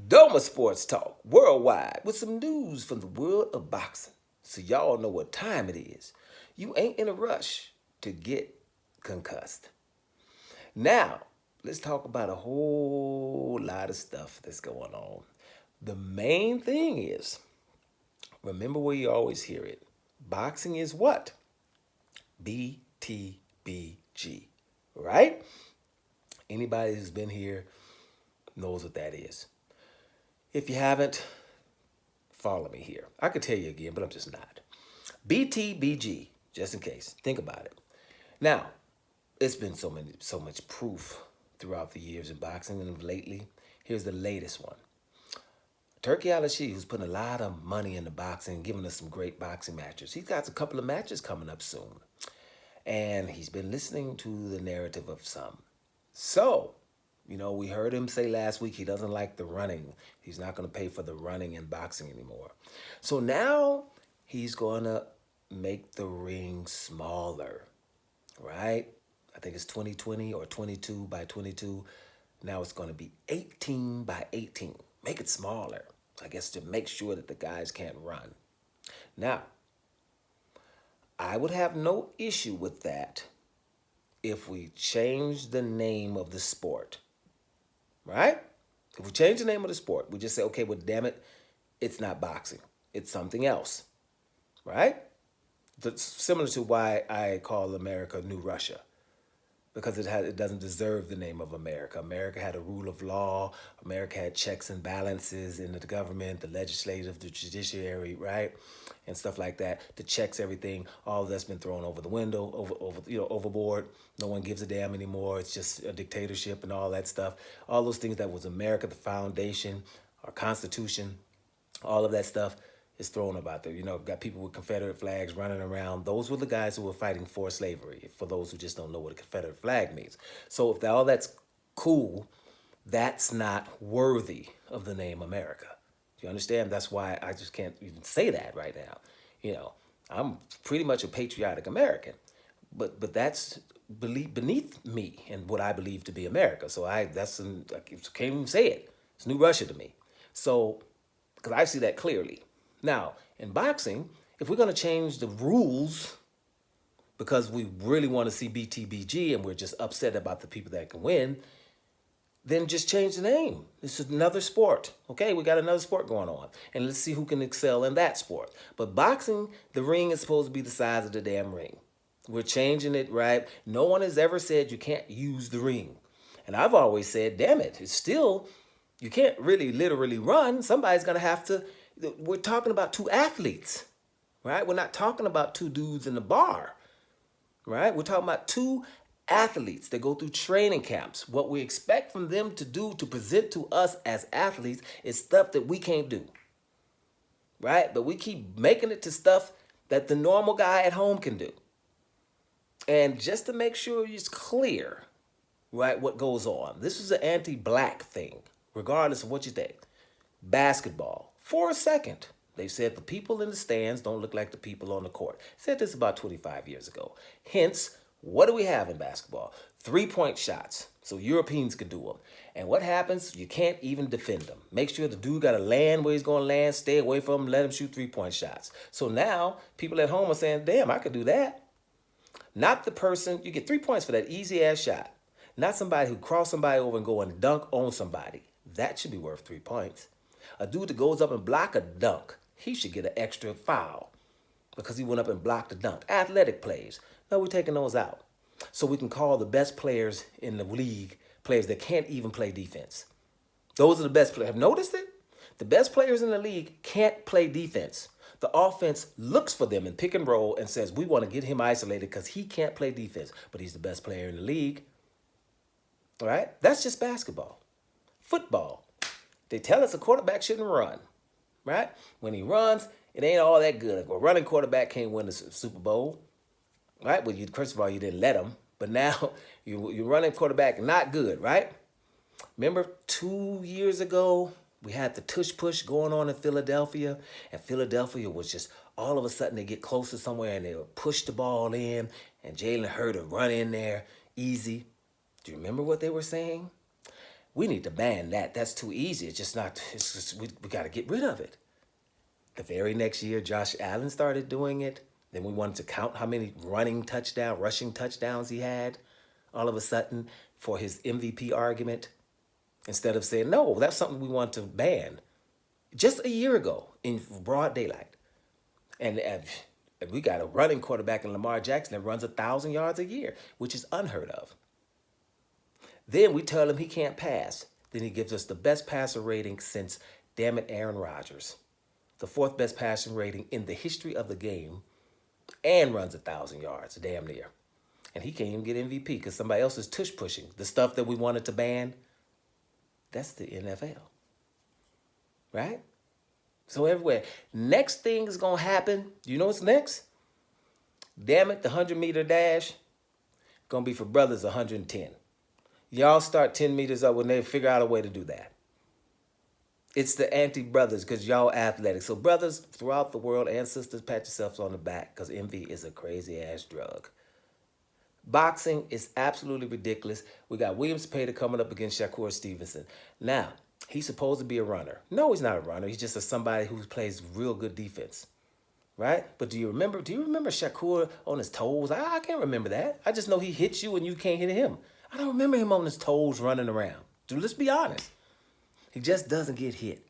Doma Sports Talk worldwide with some news from the world of boxing. So y'all know what time it is. You ain't in a rush to get concussed. Now, let's talk about a whole lot of stuff that's going on. The main thing is, remember where you always hear it. Boxing is what? BTBG, right? Anybody who's been here knows what that is. If you haven't, follow me here. I could tell you again, but I'm just not. BTBG, just in case. Think about it. Now, it's been so much proof throughout the years in boxing and lately. Here's the latest one. Turkey Al-Ashi, who's putting a lot of money into boxing, giving us some great boxing matches. He's got a couple of matches coming up soon. And he's been listening to the narrative of some. So, we heard him say last week he doesn't like the running. He's not going to pay for the running in boxing anymore. So now he's going to make the ring smaller, right? I think it's 2020 or 22 by 22. Now it's going to be 18 by 18. Make it smaller, I guess, to make sure that the guys can't run. Now, I would have no issue with that if we change the name of the sport, right? If we change the name of the sport, we just say, okay, well, damn it, it's not boxing. It's something else, right? That's similar to why I call America New Russia, because it doesn't deserve the name of America. America had a rule of law. America had checks and balances in the government, the legislative, the judiciary, right? And stuff like that. The checks, everything, all of that's been thrown over the window, overboard. No one gives a damn anymore. It's just a dictatorship and all that stuff. All those things that was America, the foundation, our Constitution, all of that stuff is thrown about there. Got people with Confederate flags running around. Those were the guys who were fighting for slavery, for those who just don't know what a Confederate flag means. So if all that's cool, that's not worthy of the name America. Do you understand? That's why I just can't even say that right now. I'm pretty much a patriotic American, but that's beneath me and what I believe to be America. So I can't even say it. It's New Russia to me. So, because I see that clearly. Now, in boxing, if we're going to change the rules because we really want to see BTBG and we're just upset about the people that can win, then just change the name. This is another sport. Okay, we got another sport going on. And let's see who can excel in that sport. But boxing, the ring is supposed to be the size of the damn ring. We're changing it, right? No one has ever said you can't use the ring. And I've always said, damn it, it's still, you can't really literally run. Somebody's going to have to. We're talking about two athletes, right? We're not talking about two dudes in the bar, right? We're talking about two athletes that go through training camps. What we expect from them to do to present to us as athletes is stuff that we can't do, right? But we keep making it to stuff that the normal guy at home can do. And just to make sure it's clear, right, what goes on. This is an anti-black thing, regardless of what you think. Basketball. For a second, they said the people in the stands don't look like the people on the court. Said this about 25 years ago. Hence, what do we have in basketball? 3-point shots, so Europeans can do them. And what happens? You can't even defend them. Make sure the dude got to land where he's going to land, stay away from him, let him shoot 3-point shots. So now, people at home are saying, damn, I could do that. Not the person, you get 3 points for that easy-ass shot. Not somebody who crossed somebody over and go and dunk on somebody. That should be worth 3 points. A dude that goes up and block a dunk, he should get an extra foul because he went up and blocked a dunk. Athletic plays. No, we're taking those out. So we can call the best players in the league players that can't even play defense. Those are the best players. Have you noticed it? The best players in the league can't play defense. The offense looks for them in pick and roll and says, we want to get him isolated because he can't play defense, but he's the best player in the league. All right? That's just basketball. Football. They tell us a quarterback shouldn't run, right? When he runs, it ain't all that good. A running quarterback can't win the Super Bowl, right? Well, first of all, you didn't let him, but now you're running quarterback not good, right? Remember 2 years ago, we had the tush push going on in Philadelphia, and Philadelphia was just all of a sudden they get close to somewhere and they would push the ball in, and Jalen Hurts would run in there easy. Do you remember what they were saying? We need to ban that. That's too easy. It's just not, it's just, we got to get rid of it. The very next year, Josh Allen started doing it. Then we wanted to count how many rushing touchdowns he had all of a sudden for his MVP argument. Instead of saying, no, that's something we want to ban. Just a year ago in broad daylight. And we got a running quarterback in Lamar Jackson that runs 1,000 yards a year, which is unheard of. Then we tell him he can't pass. Then he gives us the best passer rating since, damn it, Aaron Rodgers. The fourth best passing rating in the history of the game and runs 1,000 yards, damn near. And he can't even get MVP because somebody else is tush pushing. The stuff that we wanted to ban, that's the NFL. Right? So everywhere. Next thing is going to happen. You know what's next? Damn it, the 100-meter dash going to be for brothers 110. Y'all start 10 meters up when they figure out a way to do that. It's the anti-brothers because y'all athletic. So brothers throughout the world and sisters, pat yourselves on the back because envy is a crazy-ass drug. Boxing is absolutely ridiculous. We got William Zepeda coming up against Shakur Stevenson. Now, he's supposed to be a runner. No, he's not a runner. He's just somebody who plays real good defense. Right? But do you remember Shakur on his toes? I can't remember that. I just know he hits you and you can't hit him. I don't remember him on his toes running around. Dude, let's be honest. He just doesn't get hit.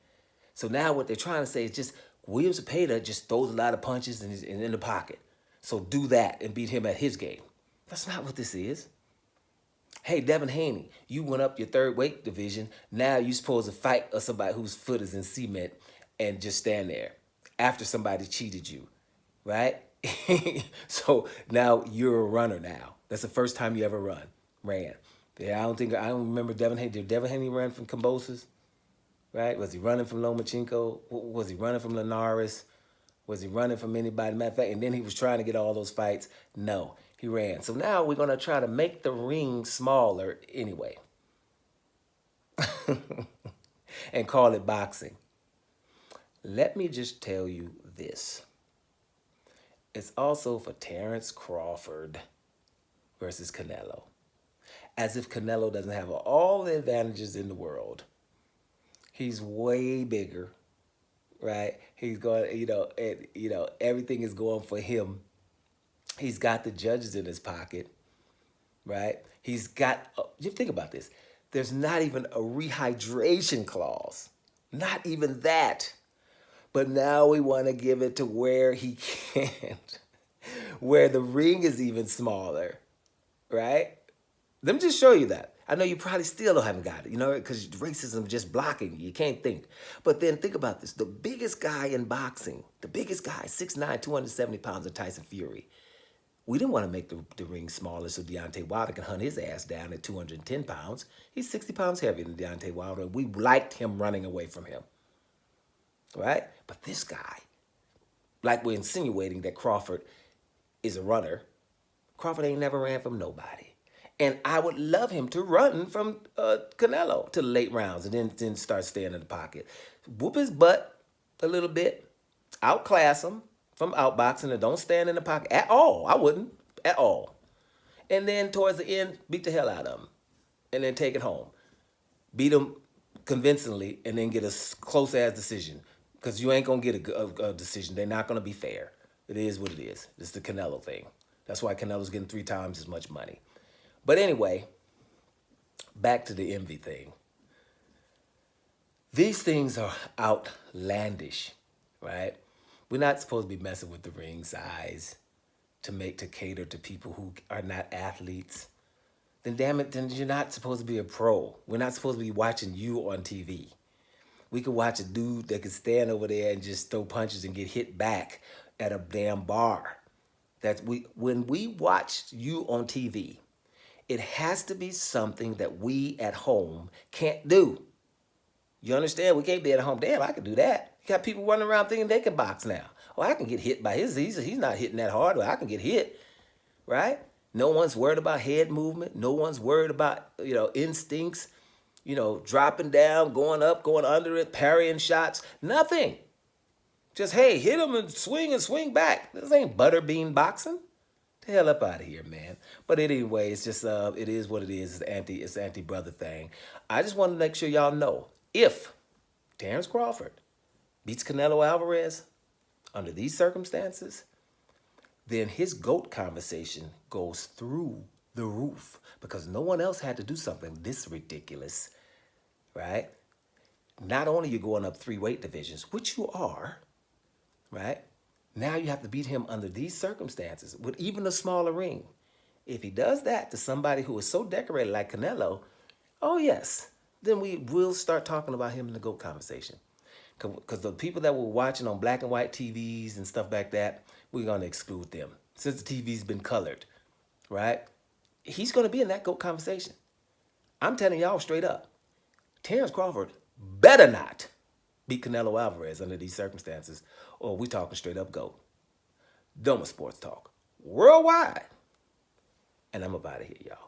So now what they're trying to say is just William Zepeda just throws a lot of punches and is in the pocket. So do that and beat him at his game. That's not what this is. Hey, Devin Haney, you went up your third weight division. Now you're supposed to fight somebody whose foot is in cement and just stand there after somebody cheated you, right? So now you're a runner now. That's the first time you ever ran. Yeah, I don't remember Devin Haney. Did Devin Haney run from Kambosos? Right? Was he running from Lomachenko? Was he running from Linares? Was he running from anybody? Matter of fact, and then he was trying to get all those fights. No, he ran. So now we're going to try to make the ring smaller anyway. And call it boxing. Let me just tell you this. It's also for Terence Crawford versus Canelo. As if Canelo doesn't have all the advantages in the world. He's way bigger, right? He's going, everything is going for him. He's got the judges in his pocket, right? He's got, you think about this. There's not even a rehydration clause. Not even that. But now we want to give it to where he can't. Where the ring is even smaller, right? Let me just show you that. I know you probably still haven't got it, because racism is just blocking you. You can't think. But then think about this. The biggest guy in boxing, the biggest guy, 6'9", 270 pounds of Tyson Fury. We didn't want to make the ring smaller so Deontay Wilder can hunt his ass down at 210 pounds. He's 60 pounds heavier than Deontay Wilder, and we liked him running away from him. Right? But this guy, like we're insinuating that Crawford is a runner, Crawford ain't never ran from nobody. And I would love him to run from Canelo to the late rounds and then start staying in the pocket. Whoop his butt a little bit, outclass him from outboxing, and don't stand in the pocket at all. I wouldn't, at all. And then towards the end, beat the hell out of him and then take it home. Beat him convincingly and then get a close-ass decision because you ain't going to get a decision. They're not going to be fair. It is what it is. It's the Canelo thing. That's why Canelo's getting 3 times as much money. But anyway, back to the envy thing. These things are outlandish, right? We're not supposed to be messing with the ring size to cater to people who are not athletes. Then damn it, then you're not supposed to be a pro. We're not supposed to be watching you on TV. We could watch a dude that could stand over there and just throw punches and get hit back at a damn bar. When we watch you on TV, it has to be something that we at home can't do. You understand? We can't be at home. Damn, I can do that. You got people running around thinking they can box now. Oh, I can get hit by he's not hitting that hard. Well, I can get hit, right? No one's worried about head movement. No one's worried about, instincts, dropping down, going up, going under it, parrying shots. Nothing. Just, hey, hit him and swing back. This ain't butterbean boxing. The hell up out of here, man. But anyway, it's just it is what it is. It's anti brother thing. I just want to make sure y'all know if Terence Crawford beats Canelo Alvarez under these circumstances, then his GOAT conversation goes through the roof because no one else had to do something this ridiculous, right? Not only you're going up 3 weight divisions, which you are, right? Now you have to beat him under these circumstances with even a smaller ring. If he does that to somebody who is so decorated like Canelo, oh yes, then we will start talking about him in the GOAT conversation. Because the people that were watching on black and white TVs and stuff like that, we're going to exclude them. Since the TV's been colored, right? He's going to be in that GOAT conversation. I'm telling y'all straight up, Terence Crawford better not beat Canelo Alvarez under these circumstances, or we talking straight up GOAT. Doma Sports Talk. Worldwide. And I'm about to hit y'all.